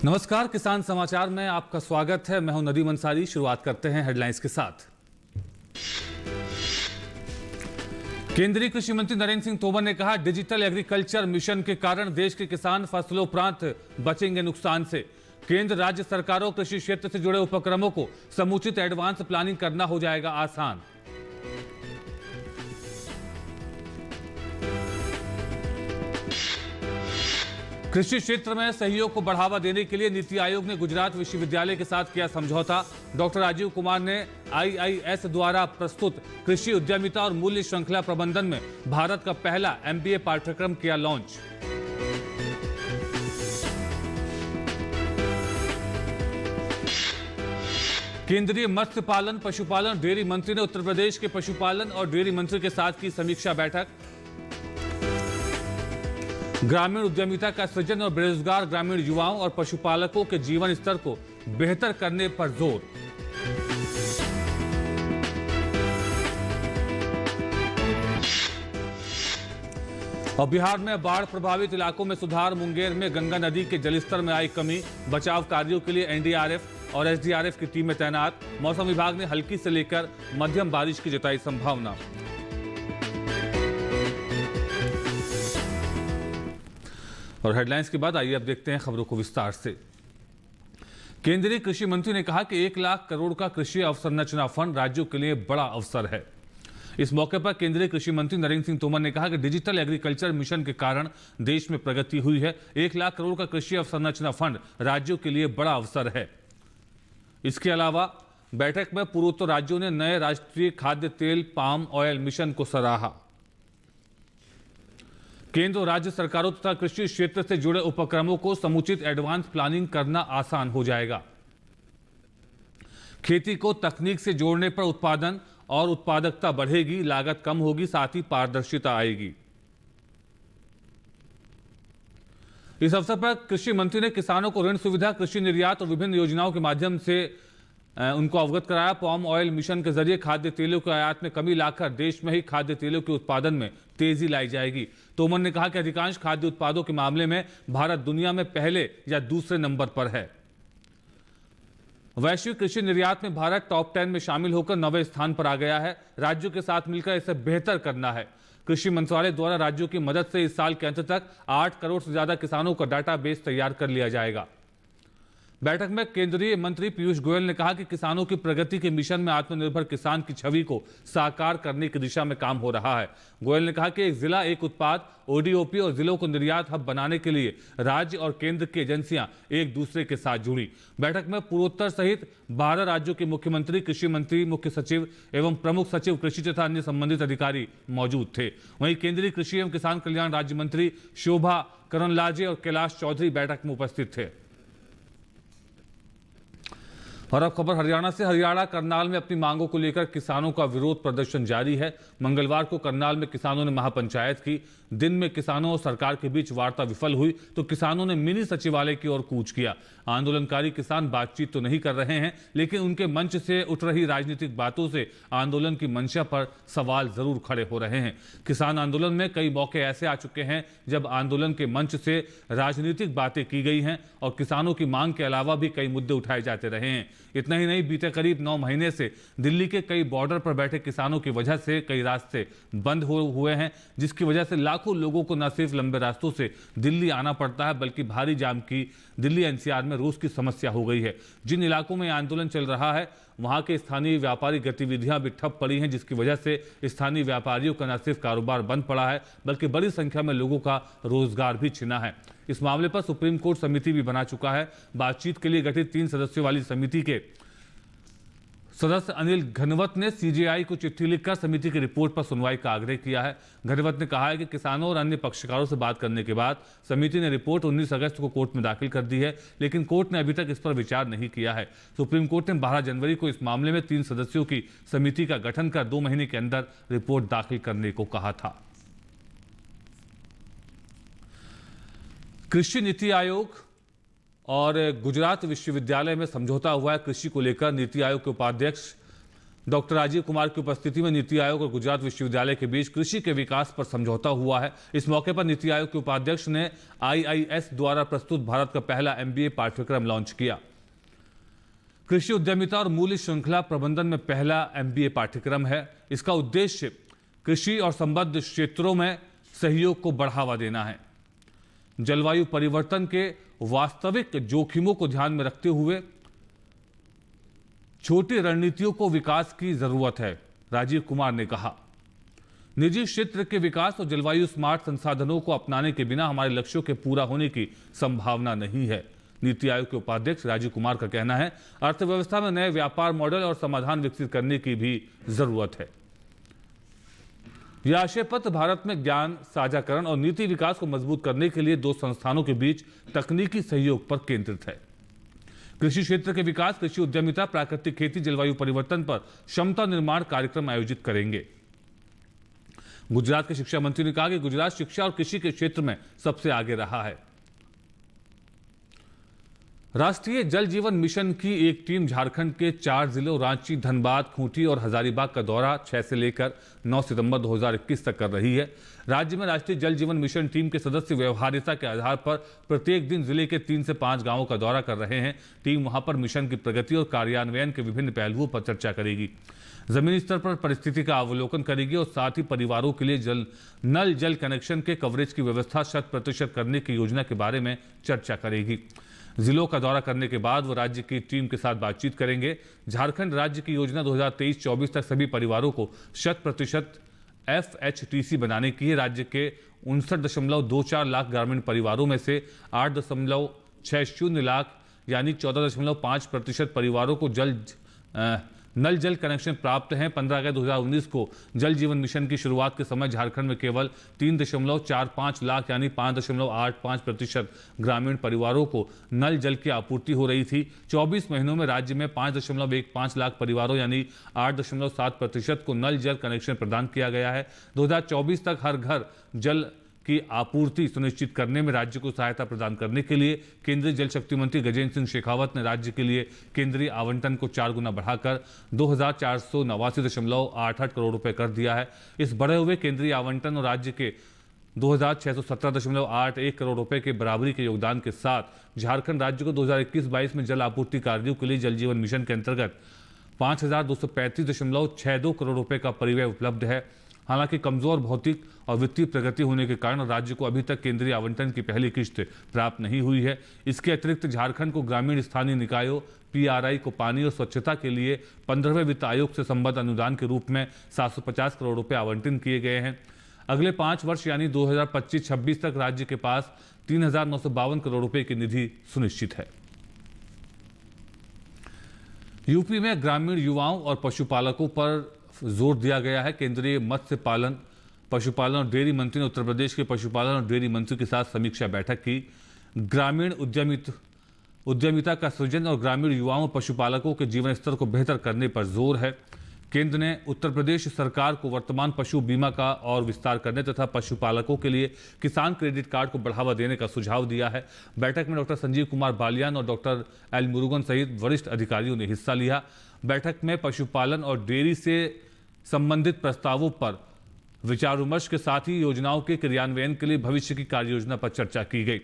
नमस्कार, किसान समाचार में आपका स्वागत है। मैं हूं नदीम अंसारी। शुरुआत करते हैं हेडलाइंस के साथ। केंद्रीय कृषि मंत्री नरेंद्र सिंह तोमर ने कहा, डिजिटल एग्रीकल्चर मिशन के कारण देश के किसान फसलोपरांत बचेंगे नुकसान से। केंद्र राज्य सरकारों कृषि क्षेत्र से जुड़े उपक्रमों को समुचित एडवांस प्लानिंग करना हो जाएगा आसान। कृषि क्षेत्र में सहयोग को बढ़ावा देने के लिए नीति आयोग ने गुजरात विश्वविद्यालय के साथ किया समझौता। डॉक्टर राजीव कुमार ने IIS द्वारा प्रस्तुत कृषि उद्यमिता और मूल्य श्रृंखला प्रबंधन में भारत का पहला MBA पाठ्यक्रम किया लॉन्च। केंद्रीय मत्स्य पालन पशुपालन डेयरी मंत्री ने उत्तर प्रदेश के पशुपालन और डेयरी मंत्री के साथ की समीक्षा बैठक। ग्रामीण उद्यमिता का सृजन और बेरोजगार ग्रामीण युवाओं और पशुपालकों के जीवन स्तर को बेहतर करने पर जोर। और बिहार में बाढ़ प्रभावित इलाकों में सुधार। मुंगेर में गंगा नदी के जलस्तर में आई कमी। बचाव कार्यों के लिए NDRF और SDRF की टीमें तैनात। मौसम विभाग ने हल्की से लेकर मध्यम बारिश की जताई संभावना। और हेडलाइंस के बाद आइए अब देखते हैं खबरों को विस्तार से। केंद्रीय कृषि मंत्री ने कहा कि 1 लाख करोड़ का कृषि अवसंरचना फंड राज्यों के लिए बड़ा अवसर है। इस मौके पर केंद्रीय कृषि मंत्री नरेंद्र सिंह तोमर ने कहा कि डिजिटल एग्रीकल्चर मिशन के कारण देश में प्रगति हुई है। 1 लाख करोड़ का कृषि अवसंरचना फंड राज्यों के लिए बड़ा अवसर है। इसके अलावा बैठक में पूर्वोत्तर राज्यों ने नए राष्ट्रीय खाद्य तेल पाम ऑयल मिशन को सराहा। केंद्र और राज्य सरकारों तथा कृषि क्षेत्र से जुड़े उपक्रमों को समुचित एडवांस प्लानिंग करना आसान हो जाएगा। खेती को तकनीक से जोड़ने पर उत्पादन और उत्पादकता बढ़ेगी, लागत कम होगी, साथ ही पारदर्शिता आएगी। इस अवसर पर कृषि मंत्री ने किसानों को ऋण सुविधा, कृषि निर्यात और विभिन्न योजनाओं के माध्यम से उनको अवगत कराया। पाम ऑयल मिशन के जरिए खाद्य तेलों के आयात में कमी लाकर देश में ही खाद्य तेलों के उत्पादन में तेजी लाई जाएगी। तोमर ने कहा कि अधिकांश खाद्य उत्पादों के मामले में भारत दुनिया में पहले या दूसरे नंबर पर है। वैश्विक कृषि निर्यात में भारत टॉप 10 में शामिल होकर 9वें स्थान पर आ गया है। राज्यों के साथ मिलकर इसे बेहतर करना है। कृषि मंत्रालय द्वारा राज्यों की मदद से इस साल के अंत तक 8 करोड़ से ज्यादा किसानों का डाटाबेस तैयार कर लिया जाएगा। बैठक में केंद्रीय मंत्री पीयूष गोयल ने कहा कि किसानों की प्रगति के मिशन में आत्मनिर्भर किसान की छवि को साकार करने की दिशा में काम हो रहा है। गोयल ने कहा कि एक जिला एक उत्पाद ODOP और जिलों को निर्यात हब बनाने के लिए राज्य और केंद्र की एजेंसियां एक दूसरे के साथ जुड़ी। बैठक में पूर्वोत्तर सहित 12 राज्यों के मुख्यमंत्री, कृषि मंत्री, मुख्य सचिव एवं प्रमुख सचिव कृषि तथा अन्य संबंधित अधिकारी मौजूद थे। वहीं केंद्रीय कृषि एवं किसान कल्याण राज्य मंत्री शोभा करंदलाजे और कैलाश चौधरी बैठक में उपस्थित थे। और अब खबर हरियाणा से। हरियाणा करनाल में अपनी मांगों को लेकर किसानों का विरोध प्रदर्शन जारी है। मंगलवार को करनाल में किसानों ने महापंचायत की। दिन में किसानों और सरकार के बीच वार्ता विफल हुई तो किसानों ने मिनी सचिवालय की ओर कूच किया। आंदोलनकारी किसान बातचीत तो नहीं कर रहे हैं, लेकिन उनके मंच से उठ रही राजनीतिक बातों से आंदोलन की मंशा पर सवाल जरूर खड़े हो रहे हैं। किसान आंदोलन में कई मौके ऐसे आ चुके हैं जब आंदोलन के मंच से राजनीतिक बातें की गई हैं और किसानों की मांग के अलावा भी कई मुद्दे उठाए जाते रहे हैं। इतना ही नहीं, बीते करीब 9 महीने से दिल्ली के कई बॉर्डर पर बैठे किसानों की वजह से कई रास्ते बंद हुए हैं, जिसकी वजह से लाखों लोगों को न सिर्फ लंबे रास्तों से दिल्ली आना पड़ता है, बल्कि भारी जाम की दिल्ली NCR में रोज की समस्या हो गई है। जिन इलाकों में आंदोलन चल रहा है वहां के स्थानीय व्यापारिक गतिविधियां भी ठप पड़ी हैं, जिसकी वजह से स्थानीय व्यापारियों का न सिर्फ कारोबार बंद पड़ा है, बल्कि बड़ी संख्या में लोगों का रोजगार भी छिना है। इस मामले पर सुप्रीम कोर्ट समिति भी बना चुका है। बातचीत के लिए गठित 3 सदस्यों वाली समिति के सदस्य अनिल घनवत ने CJI को चिट्ठी लिखकर समिति की रिपोर्ट पर सुनवाई का आग्रह किया है। घनवत ने कहा है कि किसानों और अन्य पक्षकारों से बात करने के बाद समिति ने रिपोर्ट 19 अगस्त को कोर्ट में दाखिल कर दी है, लेकिन कोर्ट ने अभी तक इस पर विचार नहीं किया है। सुप्रीम कोर्ट ने 12 जनवरी को इस मामले में 3 सदस्यों की समिति का गठन कर 2 महीने के अंदर रिपोर्ट दाखिल करने को कहा था। कृषि नीति आयोग और गुजरात विश्वविद्यालय में समझौता हुआ है। कृषि को लेकर नीति आयोग के उपाध्यक्ष डॉक्टर राजीव कुमार की उपस्थिति में नीति आयोग और गुजरात विश्वविद्यालय के बीच कृषि के विकास पर समझौता हुआ है। इस मौके पर नीति आयोग के उपाध्यक्ष ने IIS द्वारा प्रस्तुत भारत का पहला MBA पाठ्यक्रम लॉन्च किया। कृषि उद्यमिता और मूल्य श्रृंखला प्रबंधन में पहला MBA पाठ्यक्रम है। इसका उद्देश्य कृषि और संबद्ध क्षेत्रों में सहयोग को बढ़ावा देना है। जलवायु परिवर्तन के वास्तविक जोखिमों को ध्यान में रखते हुए छोटी रणनीतियों को विकास की जरूरत है, राजीव कुमार ने कहा। निजी क्षेत्र के विकास और जलवायु स्मार्ट संसाधनों को अपनाने के बिना हमारे लक्ष्यों के पूरा होने की संभावना नहीं है। नीति आयोग के उपाध्यक्ष राजीव कुमार का कहना है, अर्थव्यवस्था में नए व्यापार मॉडल और समाधान विकसित करने की भी जरूरत है। यह आशय पत्र भारत में ज्ञान साझाकरण और नीति विकास को मजबूत करने के लिए 2 संस्थानों के बीच तकनीकी सहयोग पर केंद्रित है। कृषि क्षेत्र के विकास, कृषि उद्यमिता, प्राकृतिक खेती, जलवायु परिवर्तन पर क्षमता निर्माण कार्यक्रम आयोजित करेंगे। गुजरात के शिक्षा मंत्री ने कहा कि गुजरात शिक्षा और कृषि के क्षेत्र में सबसे आगे रहा है। राष्ट्रीय जल जीवन मिशन की एक टीम झारखंड के 4 जिलों रांची, धनबाद, खूंटी और हजारीबाग का दौरा 6 से लेकर 9 सितंबर 2021 तक कर रही है। राज्य में राष्ट्रीय जल जीवन मिशन टीम के सदस्य व्यवहार्यता के आधार पर प्रत्येक दिन जिले के 3 से 5 गांवों का दौरा कर रहे हैं। टीम वहां पर मिशन की प्रगति और कार्यान्वयन के विभिन्न पहलुओं पर चर्चा करेगी। जमीनी स्तर पर परिस्थिति का अवलोकन करेगी और साथ ही परिवारों के लिए नल जल कनेक्शन के कवरेज की व्यवस्था 100% करने की योजना के बारे में चर्चा करेगी। जिलों का दौरा करने के बाद वो राज्य की टीम के साथ बातचीत करेंगे। झारखंड राज्य की योजना 2023-24 तक सभी परिवारों को 100% FHTC बनाने की है। राज्य के 59.24 लाख ग्रामीण परिवारों में से 8.60 लाख यानी 14.5% परिवारों को नल जल कनेक्शन प्राप्त हैं। 15 अगस्त 2019 को जल जीवन मिशन की शुरुआत के समय झारखंड में केवल 3.45 लाख यानी 5.85% ग्रामीण परिवारों को नल जल की आपूर्ति हो रही थी। 24 महीनों में राज्य में 5.15 लाख परिवारों यानी 8.7% को नल जल कनेक्शन प्रदान किया गया है। 2024 तक हर घर जल की आपूर्ति सुनिश्चित करने में राज्य को सहायता प्रदान करने के लिए केंद्रीय जल शक्ति मंत्री गजेंद्र सिंह शेखावत ने राज्य के लिए केंद्रीय आवंटन को 4 गुना बढ़ाकर 2489.88 करोड़ रुपए कर दिया है। इस बढ़े हुए केंद्रीय आवंटन और राज्य के 2617.81 करोड़ रुपए के बराबरी के योगदान के साथ झारखंड राज्य को 2021-22 में जल आपूर्ति कार्यों के लिए जल जीवन मिशन के अंतर्गत 5235.62 करोड़ रुपए का परिव्यय उपलब्ध है। हालांकि कमजोर भौतिक और वित्तीय प्रगति होने के कारण राज्य को अभी तक केंद्रीय आवंटन की पहली किश्त प्राप्त नहीं हुई है। इसके अतिरिक्त झारखंड को ग्रामीण स्थानीय निकायों PRI को पानी और स्वच्छता के लिए 15वें वित्त आयोग से संबद्ध अनुदान के रूप में 750 करोड़ रुपए आवंटन किए गए हैं। अगले 5 वर्ष यानी 2025-26 तक राज्य के पास 3,952 करोड़ रुपए की निधि सुनिश्चित है। यूपी में ग्रामीण युवाओं और पशुपालकों पर जोर दिया गया है। केंद्रीय मत्स्य पालन, पशुपालन और डेयरी मंत्री ने उत्तर प्रदेश के पशुपालन और डेयरी मंत्री के साथ समीक्षा बैठक की। ग्रामीण उद्यमिता का सृजन और ग्रामीण युवाओं और पशुपालकों के जीवन स्तर को बेहतर करने पर जोर है। केंद्र ने उत्तर प्रदेश सरकार को वर्तमान पशु बीमा का और विस्तार करने तथा पशुपालकों के लिए किसान क्रेडिट कार्ड को बढ़ावा देने का सुझाव दिया है। बैठक में डॉक्टर संजीव कुमार बालियान और डॉक्टर एल मुरुगन सहित वरिष्ठ अधिकारियों ने हिस्सा लिया। बैठक में पशुपालन और डेयरी से संबंधित प्रस्तावों पर विचार विमर्श के साथ ही योजनाओं के क्रियान्वयन के लिए भविष्य की कार्य योजना पर चर्चा की गई।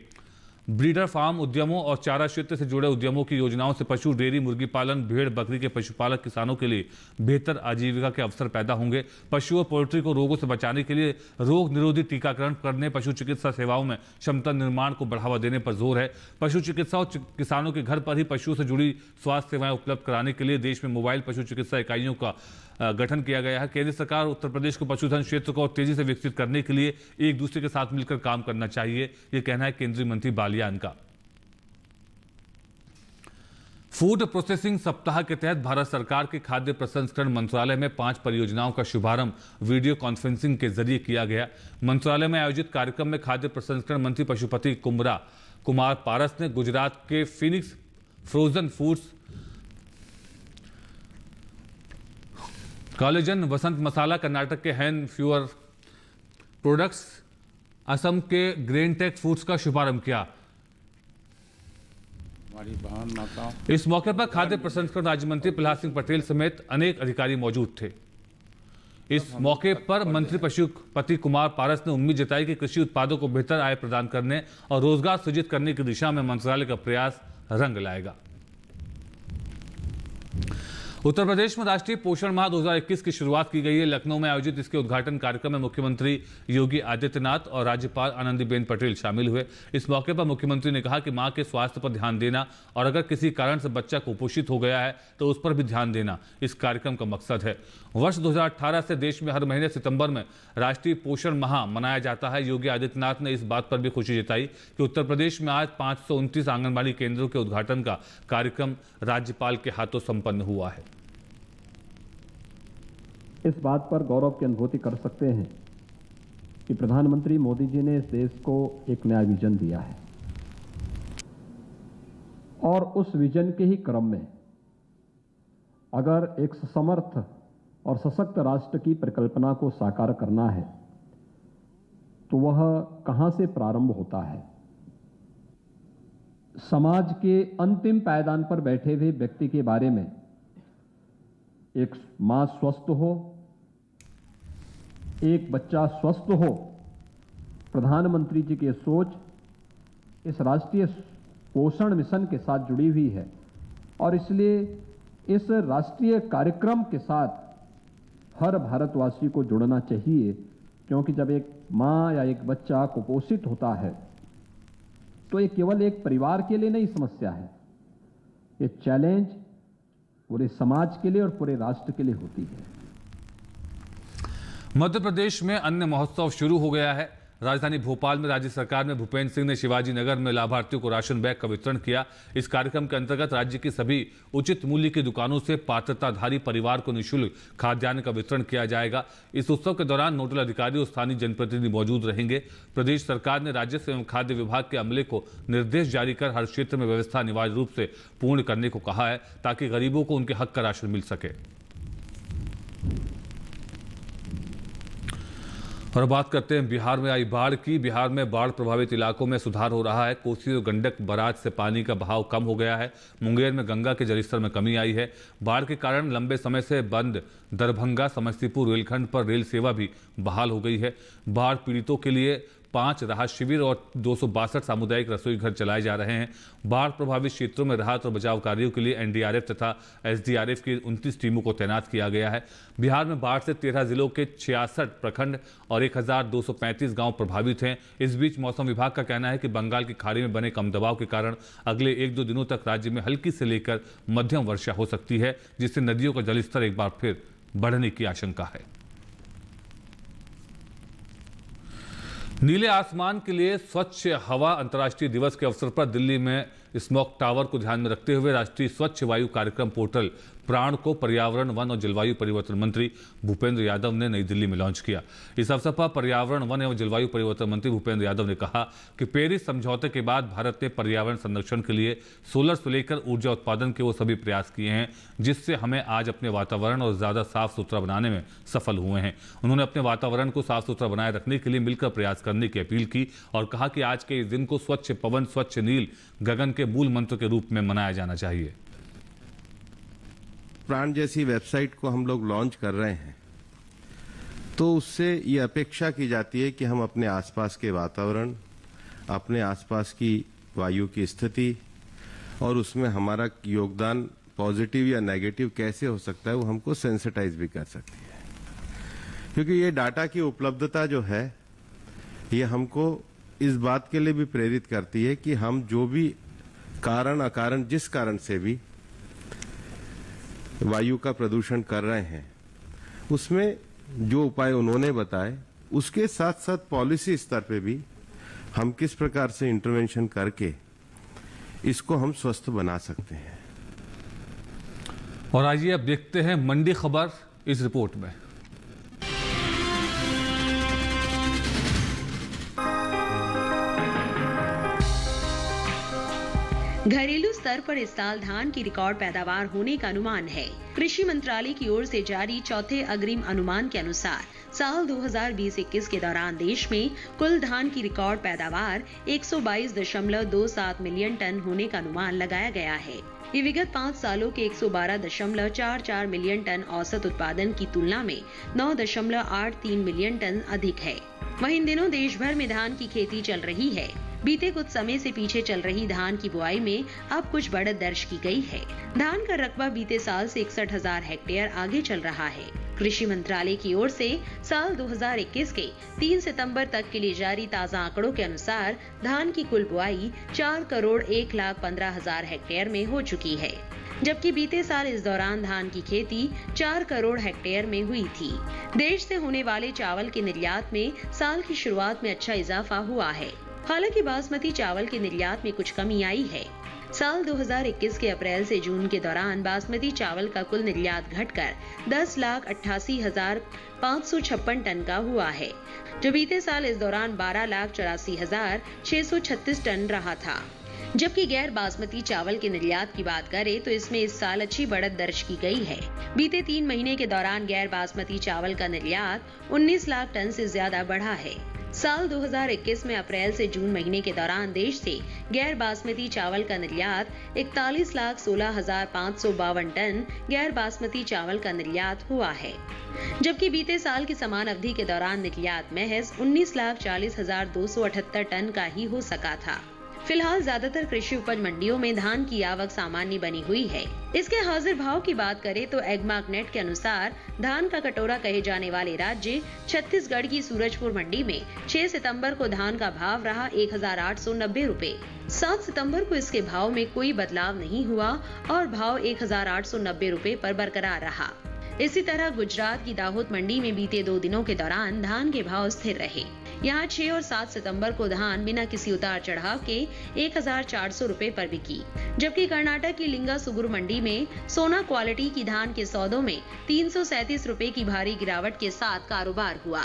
ब्रीडर फार्म उद्यमों और चारा क्षेत्र से जुड़े उद्यमों की योजनाओं से पशु, डेयरी, मुर्गी पालन, भेड़ बकरी के पशुपालक किसानों के लिए बेहतर आजीविका के अवसर पैदा होंगे। पशु और पोल्ट्री को रोगों से बचाने के लिए रोग निरोधी टीकाकरण करने, पशु चिकित्सा सेवाओं में क्षमता निर्माण को बढ़ावा देने पर जोर है। पशु चिकित्सा और किसानों के घर पर ही पशुओं से जुड़ी स्वास्थ्य सेवाएं उपलब्ध कराने के लिए देश में मोबाइल पशु चिकित्सा इकाइयों का गठन किया गया है। केंद्र सरकार उत्तर प्रदेश को पशुधन क्षेत्र को और तेजी से विकसित करने के लिए एक दूसरे के साथ मिलकर काम करना चाहिए, यह कहना है केंद्रीय मंत्री बालियान का। फूड प्रोसेसिंग सप्ताह के तहत भारत सरकार के खाद्य प्रसंस्करण मंत्रालय में 5 परियोजनाओं का शुभारंभ वीडियो कॉन्फ्रेंसिंग के जरिए किया गया। मंत्रालय में आयोजित कार्यक्रम में खाद्य प्रसंस्करण मंत्री पशुपति कुमार पारस ने गुजरात के फिनिक्स फ्रोजन फूड्स, कॉलेजन वसंत मसाला, कर्नाटक के हैन फ्यूअर प्रोडक्ट्स, असम के ग्रेनटेक फूड्स का शुभारंभ किया। हमारी बहन माताओं। इस मौके पर खाद्य प्रसंस्करण राज्य मंत्री प्रहलाद सिंह पटेल समेत अनेक अधिकारी मौजूद थे। इस मौके पर मंत्री पशुपति कुमार पारस ने उम्मीद जताई कि कृषि उत्पादों को बेहतर आय प्रदान करने और रोजगार सृजित करने की दिशा में मंत्रालय का प्रयास रंग लाएगा। उत्तर प्रदेश में राष्ट्रीय पोषण माह 2021 की शुरुआत की गई है। लखनऊ में आयोजित इसके उद्घाटन कार्यक्रम में मुख्यमंत्री योगी आदित्यनाथ और राज्यपाल आनंदीबेन पटेल शामिल हुए। इस मौके पर मुख्यमंत्री ने कहा कि मां के स्वास्थ्य पर ध्यान देना और अगर किसी कारण से बच्चा कुपोषित हो गया है तो उस पर भी ध्यान देना इस कार्यक्रम का मकसद है। वर्ष 2018 से देश में हर महीने सितंबर में राष्ट्रीय पोषण माह मनाया जाता है। योगी आदित्यनाथ ने इस बात पर भी खुशी जताई कि उत्तर प्रदेश में आज 529 आंगनबाड़ी केंद्रों के उद्घाटन का कार्यक्रम राज्यपाल के हाथों संपन्न हुआ है। इस बात पर गौरव की अनुभूति कर सकते हैं कि प्रधानमंत्री मोदी जी ने इस देश को एक नया विजन दिया है और उस विजन के ही क्रम में अगर एक समर्थ और सशक्त राष्ट्र की परिकल्पना को साकार करना है तो वह कहां से प्रारंभ होता है। समाज के अंतिम पायदान पर बैठे हुए व्यक्ति के बारे में एक मां स्वस्थ हो, एक बच्चा स्वस्थ हो, प्रधानमंत्री जी की सोच इस राष्ट्रीय पोषण मिशन के साथ जुड़ी हुई है और इसलिए इस राष्ट्रीय कार्यक्रम के साथ हर भारतवासी को जुड़ना चाहिए, क्योंकि जब एक मां या एक बच्चा कुपोषित होता है तो ये केवल एक परिवार के लिए नहीं समस्या है, ये चैलेंज पूरे समाज के लिए और पूरे राष्ट्र के लिए होती है। मध्य प्रदेश में अन्न महोत्सव शुरू हो गया है। राजधानी भोपाल में राज्य सरकार में भूपेंद्र सिंह ने शिवाजी नगर में लाभार्थियों को राशन बैग का वितरण किया। इस कार्यक्रम के अंतर्गत राज्य की सभी उचित मूल्य की दुकानों से पात्रताधारी परिवार को निःशुल्क खाद्यान्न का वितरण किया जाएगा। इस उत्सव के दौरान नोडल अधिकारी और स्थानीय जनप्रतिनिधि मौजूद रहेंगे। प्रदेश सरकार ने राजस्व एवं खाद्य विभाग के अमले को निर्देश जारी कर हर क्षेत्र में व्यवस्था अनिवार्य रूप से पूर्ण करने को कहा है ताकि गरीबों को उनके हक का राशन मिल सके। और बात करते हैं बिहार में आई बाढ़ की। बिहार में बाढ़ प्रभावित इलाकों में सुधार हो रहा है। कोसी और गंडक बराज से पानी का बहाव कम हो गया है। मुंगेर में गंगा के जलस्तर में कमी आई है। बाढ़ के कारण लंबे समय से बंद दरभंगा समस्तीपुर रेलखंड पर रेल सेवा भी बहाल हो गई है। बाढ़ पीड़ितों के लिए 5 राहत शिविर और 262 सामुदायिक रसोई घर चलाए जा रहे हैं। बाढ़ प्रभावित क्षेत्रों में राहत और बचाव कार्यों के लिए एनडीआरएफ तथा एसडीआरएफ की 29 टीमों को तैनात किया गया है। बिहार में बाढ़ से 13 जिलों के 66 प्रखंड और 1235 गांव प्रभावित हैं। इस बीच मौसम विभाग का कहना है कि बंगाल की खाड़ी में बने कम दबाव के कारण अगले 1-2 दिनों तक राज्य में हल्की से लेकर मध्यम वर्षा हो सकती है, जिससे नदियों का जलस्तर एक बार फिर बढ़ने की आशंका है। नीले आसमान के लिए स्वच्छ हवा अंतर्राष्ट्रीय दिवस के अवसर पर दिल्ली में स्मॉग टावर को ध्यान में रखते हुए राष्ट्रीय स्वच्छ वायु कार्यक्रम पोर्टल प्राण को पर्यावरण, वन और जलवायु परिवर्तन मंत्री भूपेंद्र यादव ने नई दिल्ली में लॉन्च किया। इस अवसर पर पर्यावरण, वन एवं जलवायु परिवर्तन मंत्री भूपेंद्र यादव ने कहा कि पेरिस समझौते के बाद भारत ने पर्यावरण संरक्षण के लिए सोलर से लेकर ऊर्जा उत्पादन के वो सभी प्रयास किए हैं जिससे हमें आज अपने वातावरण और ज्यादा साफ सुथरा बनाने में सफल हुए हैं। उन्होंने अपने वातावरण को साफ सुथरा बनाए रखने के लिए मिलकर प्रयास करने की अपील की और कहा कि आज के इस दिन को स्वच्छ पवन, स्वच्छ नील गगन के मूल मंत्र के रूप में मनाया जाना चाहिए। प्राण जैसी वेबसाइट को हम लोग लॉन्च कर रहे हैं तो उससे ये अपेक्षा की जाती है कि हम अपने आसपास के वातावरण, अपने आसपास की वायु की स्थिति और उसमें हमारा योगदान पॉजिटिव या नेगेटिव कैसे हो सकता है वो हमको सेंसिटाइज भी कर सकती है, क्योंकि ये डाटा की उपलब्धता जो है ये हमको इस बात के लिए भी प्रेरित करती है कि हम जो भी कारण अकारण जिस कारण से भी वायु का प्रदूषण कर रहे हैं उसमें जो उपाय उन्होंने बताए उसके साथ साथ पॉलिसी स्तर पे भी हम किस प्रकार से इंटरवेंशन करके इसको हम स्वस्थ बना सकते हैं। और आइए अब देखते हैं मंडी खबर इस रिपोर्ट में। घरेलू स्तर पर इस साल धान की रिकॉर्ड पैदावार होने का अनुमान है। कृषि मंत्रालय की ओर से जारी चौथे अग्रिम अनुमान के अनुसार साल 2020-21 के दौरान देश में कुल धान की रिकॉर्ड पैदावार 122.27 मिलियन टन होने का अनुमान लगाया गया है। ये विगत 5 सालों के 112.44 मिलियन टन औसत उत्पादन की तुलना में 9.83 मिलियन टन अधिक है। वहीं इन दिनों देश भर में धान की खेती चल रही है। बीते कुछ समय से पीछे चल रही धान की बुआई में अब कुछ बढ़त दर्ज की गई है। धान का रकबा बीते साल से 61,000 हेक्टेयर आगे चल रहा है। कृषि मंत्रालय की ओर से साल 2021 के 3 सितंबर तक के लिए जारी ताजा आंकड़ों के अनुसार धान की कुल बुआई 4,01,15,000 हेक्टेयर में हो चुकी है, जबकि बीते साल इस दौरान धान की खेती 4 करोड़ हेक्टेयर में हुई थी। देश से होने वाले चावल के निर्यात में साल की शुरुआत में अच्छा इजाफा हुआ है। हालांकि बासमती चावल के निर्यात में कुछ कमी आई है। साल 2021 के अप्रैल से जून के दौरान बासमती चावल का कुल निर्यात घटकर 10,88,556 टन का हुआ है, जो बीते साल इस दौरान 12,84,636 टन रहा था। जबकि गैर बासमती चावल के निर्यात की बात करें तो इसमें इस साल अच्छी बढ़त दर्ज की गई है। बीते 3 महीने के दौरान गैर बासमती चावल का निर्यात 19 लाख टन से ज्यादा बढ़ा है। साल 2021 में अप्रैल से जून महीने के दौरान देश से गैर बासमती चावल का निर्यात 41,16,552 टन गैर बासमती चावल का निर्यात हुआ है, जबकि बीते साल की समान अवधि के दौरान निर्यात महज 19,40,278 टन का ही हो सका था। फिलहाल ज्यादातर कृषि उपज मंडियों में धान की आवक सामान्य बनी हुई है। इसके हाजिर भाव की बात करें तो एग्मार्क नेट के अनुसार धान का कटोरा कहे जाने वाले राज्य छत्तीसगढ़ की सूरजपुर मंडी में 6 सितंबर को धान का भाव रहा 1,890 रुपए। 7 सितंबर को इसके भाव में कोई बदलाव नहीं हुआ और भाव 1,890 रुपए पर बरकरार रहा। इसी तरह गुजरात की दाहोद मंडी में बीते 2 दिनों के दौरान धान के भाव स्थिर रहे। यहाँ 6 और 7 सितंबर को धान बिना किसी उतार चढ़ाव के 1,400 रुपए पर बिकी, जबकि कर्नाटक की लिंगा सुगुरु मंडी में सोना क्वालिटी की धान के सौदों में 337 रुपए की भारी गिरावट के साथ कारोबार हुआ।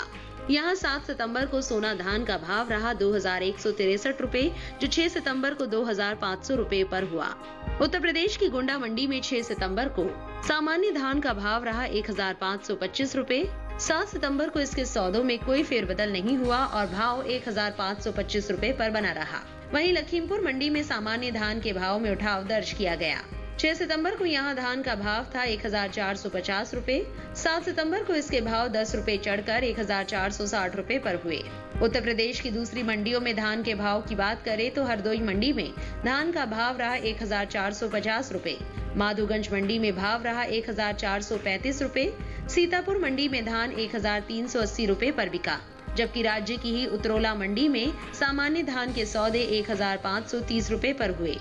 यहाँ 7 सितंबर को सोना धान का भाव रहा 2,163 रुपए, जो 6 सितंबर को 2,500 रुपए पर हुआ। उत्तर प्रदेश की गोंडा मंडी में 6 सितंबर को सामान्य धान का भाव रहा 1,525 रुपए। 7 सितंबर को इसके सौदों में कोई फेरबदल नहीं हुआ और भाव 1,525 रुपए पर बना रहा। वहीं लखीमपुर मंडी में सामान्य धान के भाव में उठाव दर्ज किया गया। 6 सितंबर को यहां धान का भाव था 1,450 रुपए। 7 सितंबर को इसके भाव 10 रुपए चढ़कर 1,460 रुपए पर हुए। उत्तर प्रदेश की दूसरी मंडियों में धान के भाव की बात करें तो हरदोई मंडी में धान का भाव रहा 1,450 रुपए। माधोगंज मंडी में भाव रहा 1,435 रुपए। सीतापुर मंडी में धान 1,380 रुपए पर बिका, जबकि राज्य की ही उतरौला मंडी में सामान्य धान के सौदे 1,530 रुपए पर हुए।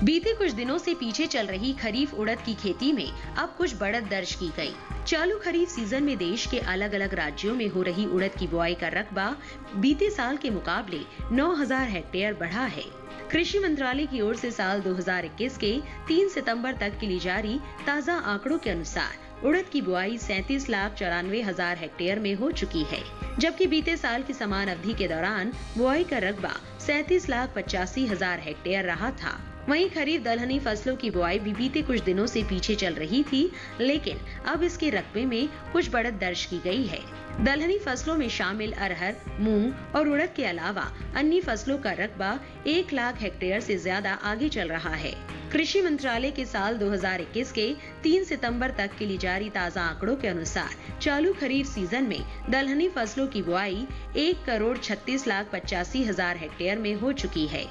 बीते कुछ दिनों से पीछे चल रही खरीफ उड़द की खेती में अब कुछ बढ़त दर्ज की गई। चालू खरीफ सीजन में देश के अलग अलग राज्यों में हो रही उड़द की बुआई का रकबा बीते साल के मुकाबले 9,000 हेक्टेयर बढ़ा है। कृषि मंत्रालय की ओर से साल 2021 के 3 सितंबर तक के लिए जारी ताजा आंकड़ों के अनुसार उड़द की बुआई 37,94,000 हेक्टेयर में हो चुकी है, जबकि बीते साल की समान अवधि के दौरान बुआई का रकबा 37,85,000 हेक्टेयर रहा था। वहीं खरीफ दलहनी फसलों की बुआई भी बीते कुछ दिनों से पीछे चल रही थी, लेकिन अब इसके रकबे में कुछ बढ़त दर्ज की गई है। दलहनी फसलों में शामिल अरहर, मूंग और उड़द के अलावा अन्य फसलों का रकबा 1 लाख हेक्टेयर से ज्यादा आगे चल रहा है। कृषि मंत्रालय के साल 2021 के 3 सितंबर तक के लिए जारी ताजा आंकड़ों के अनुसार चालू खरीफ सीजन में दलहनी फसलों की बुआई 1,36,85,000 हेक्टेयर में हो चुकी है,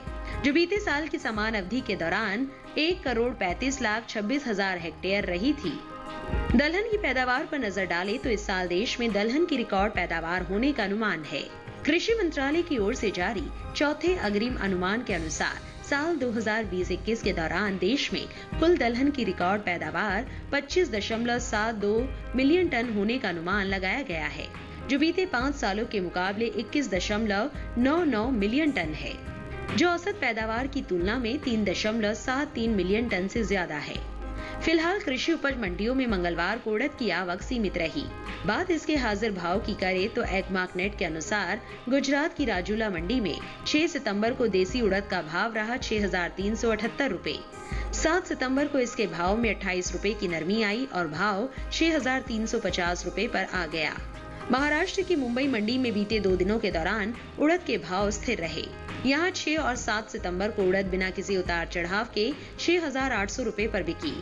जो बीते साल की समान अवधि के दौरान 1,35,26,000 हेक्टेयर रही थी। दलहन की पैदावार पर नजर डाले तो इस साल देश में दलहन की रिकॉर्ड पैदावार होने का अनुमान है। कृषि मंत्रालय की ओर से जारी चौथे अग्रिम अनुमान के अनुसार साल 2020-21 के दौरान देश में कुल दलहन की रिकॉर्ड पैदावार 25.72 मिलियन टन होने का अनुमान लगाया गया है, जो बीते 5 सालों के मुकाबले 21.99 मिलियन टन है। जो औसत पैदावार की तुलना में 3.73 मिलियन टन से ज्यादा है। फिलहाल कृषि उपज मंडियों में मंगलवार को उड़द की आवक सीमित रही। बात इसके हाजिर भाव की करें तो एगमार्कनेट के अनुसार गुजरात की राजूला मंडी में 6 सितंबर को देसी उड़द का भाव रहा 6,378 रुपए। 7 सितंबर को इसके भाव में 28 रुपए की नरमी आई और भाव 6,350 रुपए पर आ गया। महाराष्ट्र की मुंबई मंडी में बीते 2 दिनों के दौरान उड़द के भाव स्थिर रहे। यहाँ 6 और 7 सितंबर को उड़द बिना किसी उतार चढ़ाव के 6,800 रुपए पर बिकी।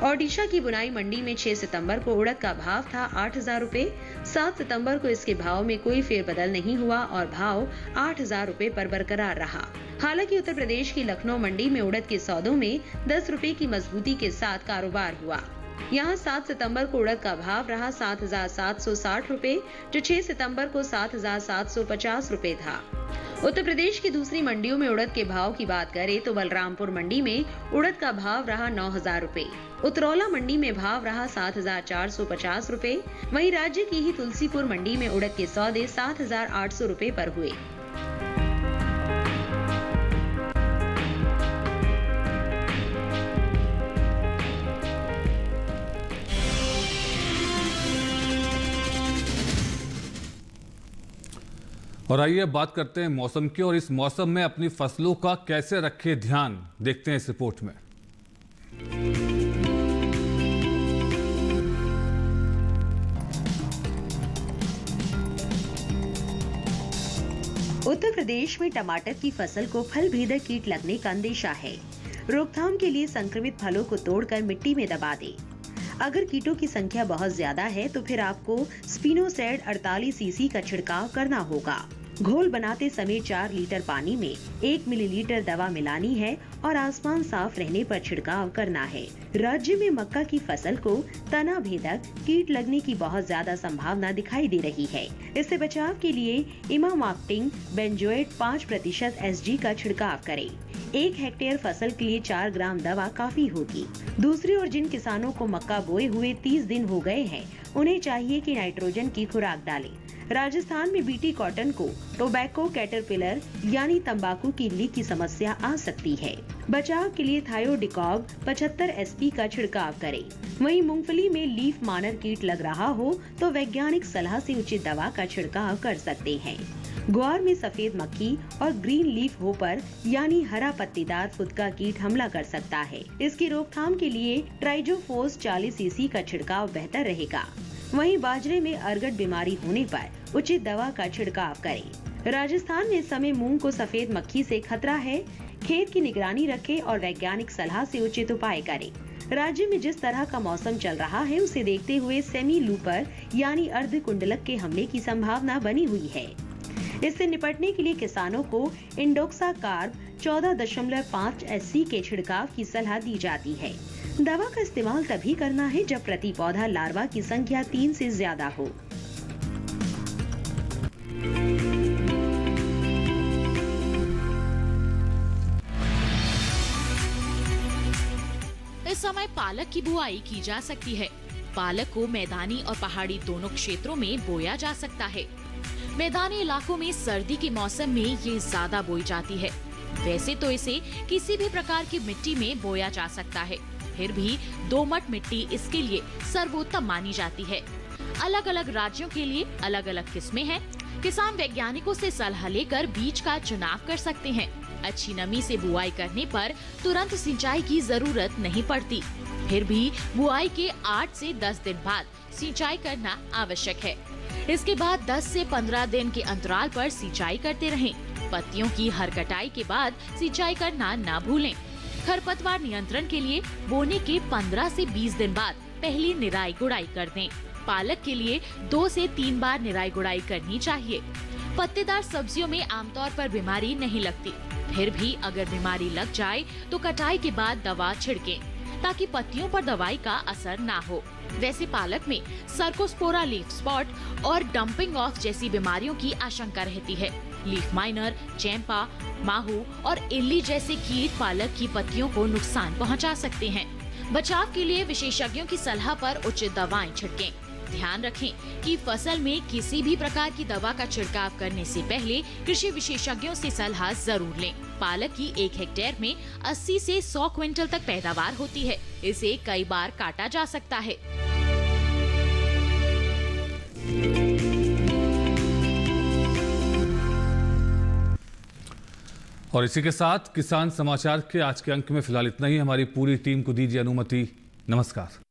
ओडिशा की बुनाई मंडी में 6 सितंबर को उड़द का भाव था 8,000 रुपए। 7 सितंबर को इसके भाव में कोई फेरबदल नहीं हुआ और भाव 8,000 रुपए पर बरकरार रहा। हालांकि उत्तर प्रदेश की लखनऊ मंडी में उड़द के सौदों में 10 रुपए की मजबूती के साथ कारोबार हुआ। यहाँ 7 सितंबर को उड़द का भाव रहा 7,760 रुपए, जो 6 सितंबर को 7,750 रुपए था। उत्तर प्रदेश की दूसरी मंडियों में उड़द के भाव की बात करें तो बलरामपुर मंडी में उड़द का भाव रहा 9,000 रुपए। उतरौला मंडी में भाव रहा 7,450 रुपए। वहीं राज्य की ही तुलसीपुर मंडी में उड़द के सौदे 7,800 रुपए पर हुए। और आइए बात करते हैं मौसम की, और इस मौसम में अपनी फसलों का कैसे रखें ध्यान, देखते हैं इस रिपोर्ट में। उत्तर प्रदेश में टमाटर की फसल को फल भेदक कीट लगने का अंदेशा है। रोकथाम के लिए संक्रमित फलों को तोड़कर मिट्टी में दबा दें। अगर कीटों की संख्या बहुत ज्यादा है तो फिर आपको स्पिनोसैड 48 सीसी का छिड़काव करना होगा। घोल बनाते समय 4 लीटर पानी में 1 मिलीलीटर दवा मिलानी है और आसमान साफ रहने पर छिड़काव करना है। राज्य में मक्का की फसल को तना भेदक कीट लगने की बहुत ज्यादा संभावना दिखाई दे रही है। इससे बचाव के लिए इमामाक्टिन बेंजोएट 5% SG का छिड़काव करें। 1 हेक्टेयर फसल के लिए 4 ग्राम दवा काफी होगी। दूसरी ओर जिन किसानों को मक्का बोए हुए 30 दिन हो गए हैं, उन्हें चाहिए कि नाइट्रोजन की खुराक डालें। राजस्थान में बीटी कॉटन को टोबैको कैटरपिलर यानी तंबाकू की इल्ली की समस्या आ सकती है। बचाव के लिए थायोडिकॉब 75 SP का छिड़काव करें। वहीं मूंगफली में लीफ मानर कीट लग रहा हो तो वैज्ञानिक सलाह से उचित दवा का छिड़काव कर सकते हैं। ग्वार में सफेद मक्खी और ग्रीन लीफ होपर यानी हरा पत्तीदार फुदका कीट हमला कर सकता है। इसकी रोकथाम के लिए ट्राइजोफोस 40 सीसी का छिड़काव बेहतर रहेगा। वहीं बाजरे में अरगट बीमारी होने पर उचित दवा का छिड़काव करें। राजस्थान में इस समय मूंग को सफेद मक्खी से खतरा है। खेत की निगरानी रखें और वैज्ञानिक सलाह से उचित उपाय करें। राज्य में जिस तरह का मौसम चल रहा है उसे देखते हुए सेमी लूपर यानी अर्ध कुंडलक के हमले की संभावना बनी हुई है। इससे निपटने के लिए किसानों को इंडोक्साकार्ब 14.5 SC के छिड़काव की सलाह दी जाती है। दवा का इस्तेमाल तभी करना है जब प्रति पौधा लार्वा की संख्या 3 से ज्यादा हो। इस समय पालक की बुआई की जा सकती है। पालक को मैदानी और पहाड़ी दोनों क्षेत्रों में बोया जा सकता है। मैदानी इलाकों में सर्दी के मौसम में ये ज्यादा बोई जाती है। वैसे तो इसे किसी भी प्रकार की मिट्टी में बोया जा सकता है, फिर भी दोमट मिट्टी इसके लिए सर्वोत्तम मानी जाती है। अलग अलग राज्यों के लिए अलग अलग किस्में हैं। किसान वैज्ञानिकों से सलाह लेकर बीज का चुनाव कर सकते हैं। अच्छी नमी से बुआई करने पर तुरंत सिंचाई की जरूरत नहीं पड़ती। फिर भी बुआई के 8 से 10 दिन बाद सिंचाई करना आवश्यक है। इसके बाद 10 से 15 दिन के अंतराल पर सिंचाई करते रहें। पत्तियों की हर कटाई के बाद सिंचाई करना ना भूलें। खरपतवार नियंत्रण के लिए बोने के 15 से 20 दिन बाद पहली निराई गुड़ाई कर दें। पालक के लिए 2 से 3 बार निराई गुड़ाई करनी चाहिए। पत्तेदार सब्जियों में आमतौर पर बीमारी नहीं लगती, फिर भी अगर बीमारी लग जाए तो कटाई के बाद दवा छिड़कें ताकि पत्तियों पर दवाई का असर ना हो। वैसे पालक में सर्कोस्पोरा लीफ स्पॉट और डंपिंग ऑफ जैसी बीमारियों की आशंका रहती है। लीफ माइनर, चैंपा, माहू और इल्ली जैसे कीट पालक की पत्तियों को नुकसान पहुंचा सकते हैं। बचाव के लिए विशेषज्ञों की सलाह पर उचित दवाएं छिड़कें। ध्यान रखें कि फसल में किसी भी प्रकार की दवा का छिड़काव करने से पहले कृषि विशेषज्ञों से सलाह जरूर लें। पालक की 1 हेक्टेयर में 80 से 100 क्विंटल तक पैदावार होती है। इसे कई बार काटा जा सकता है। और इसी के साथ किसान समाचार के आज के अंक में फिलहाल इतना ही। हमारी पूरी टीम को दीजिए अनुमति। नमस्कार।